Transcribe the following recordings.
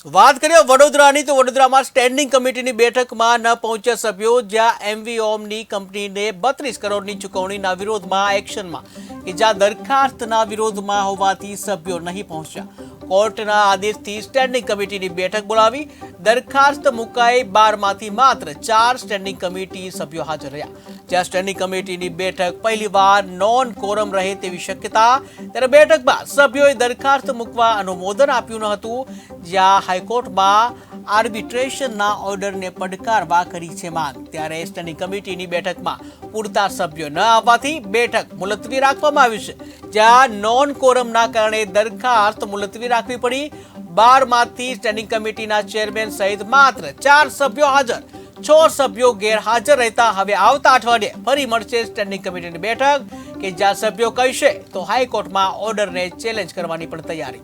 વાત કરીએ વડોદરાની તો વડોદરામાં સ્ટેન્ડિંગ કમિટીની બેઠકમાં ન પહોંચ્યા સભ્યો, જ્યાં એમવીઓમની કંપનીને 32 કરોડની ચૂકવણીના વિરોધમાં એક્શનમાં કે જ્યાં દરખાસ્તના વિરોધમાં હોવાથી સભ્યો નહીં પહોંચ્યા। કોર્ટના આદેશથી સ્ટેન્ડિંગ કમિટીની બેઠક બોલાવી દરખાસ્ત મુકાઈ 12માંથી માત્ર 4 સ્ટેન્ડિંગ કમિટી સભ્યો હાજર રહ્યા। જ્યાં સ્ટેન્ડિંગ કમિટીની બેઠક પહેલીવાર નોન કોરમ રહે તેવી શક્યતા, ત્યારે બેઠક બાદ સભ્યોએ દરખાસ્ત મૂકવા અનુમોદન આપ્યું ન હતું। જ્યાં હાઈકોર્ટમાં આર્બિટ્રેશનના ઓર્ડરને પડકારવા કરી છે માંગ, ત્યારે સ્ટેન્ડિંગ કમિટીની બેઠકમાં પૂરતા સભ્યો ન આવવાથી બેઠક મુલતવી રાખવામાં આવી છે। જ્યાં નોન કોરમના કારણે દરખાસ્ત મુલતવી રાખવી પડી। 12માંથી સ્ટેન્ડિંગ કમિટીના ચેરમેન સહિત માત્ર 4 સભ્યો હાજર, 6 સભ્યો ગેરહાજર રહેતા હવે આવતા અઠવાડિયે ફરી મળશે સ્ટેન્ડિંગ કમિટીની બેઠક કે જ્યાં સભ્યો કહેશે તો હાઈકોર્ટમાં ઓર્ડરને ચેલેન્જ કરવાની પણ તૈયારી।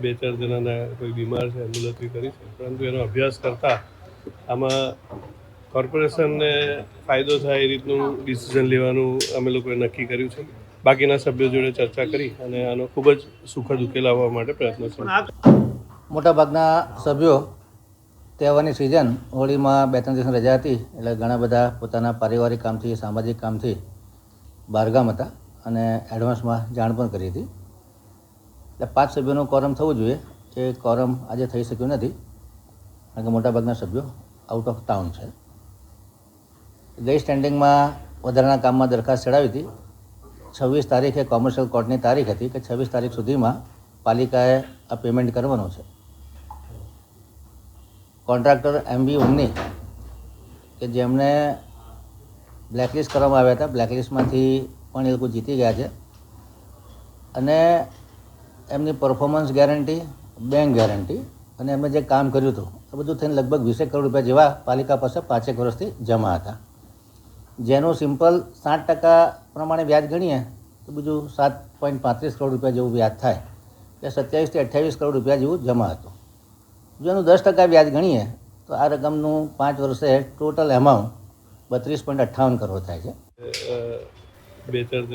2-4 જણાના કોઈ બીમાર છે, મુલતવી કરી છે, પરંતુ એનો અભ્યાસ કરતાં આમાં કોર્પોરેશનને ફાયદો થાય એ રીતનું ડિસિઝન લેવાનું અમે લોકોએ નક્કી કર્યું છે। બાકીના સભ્યો જોડે ચર્ચા કરી અને આનો ખૂબ જ સુખદ ઉકેલ આવવા માટે પ્રયત્નશીલ। મોટાભાગના સભ્યો તહેવારની સિઝન હોળીમાં 2-3 દિવસની રજા હતી એટલે ઘણા બધા પોતાના પારિવારિક કામથી, સામાજિક કામથી બહારગામ હતા અને એડવાન્સમાં જાણ પણ કરી હતી। એટલે 5 સભ્યોનું કોરમ થવું જોઈએ, એ કોરમ આજે થઈ શક્યું નથી કારણ કે મોટાભાગના સભ્યો આઉટ ઓફ ટાઉન છે। ગઈ સ્ટેન્ડિંગમાં વધારાના કામમાં દરખાસ્ત ચડાવી હતી। 26 તારીખે કોમર્શિયલ કોર્ટની તારીખ હતી કે 26 તારીખ સુધીમાં પાલિકાએ આ પેમેન્ટ કરવાનું છે। કોન્ટ્રાક્ટર એમવીઓમની કે જેમને બ્લેકલિસ્ટ કરવામાં આવ્યા હતા, બ્લેકલિસ્ટમાંથી પણ એ લોકો જીતી ગયા છે અને એમની પરફોર્મન્સ ગેરંટી, બેંક ગેરંટી અને એમણે જે કામ કર્યું હતું એ બધું થઈને લગભગ 20 કરોડ રૂપિયા જેવા પાલિકા પાસે 5 વર્ષથી જમા હતા, જેનું સિમ્પલ 60% પ્રમાણે વ્યાજ ગણીએ તો બીજું 7.35 કરોડ રૂપિયા જેવું વ્યાજ થાય, એટલે 27 થી 28 કરોડ રૂપિયા જેવું જમા હતું। જો એનું 10% વ્યાજ ગણીએ તો આ રકમનું 5 વર્ષે ટોટલ એમાઉન્ટ 32.58 કરોડ થાય છે। 2-4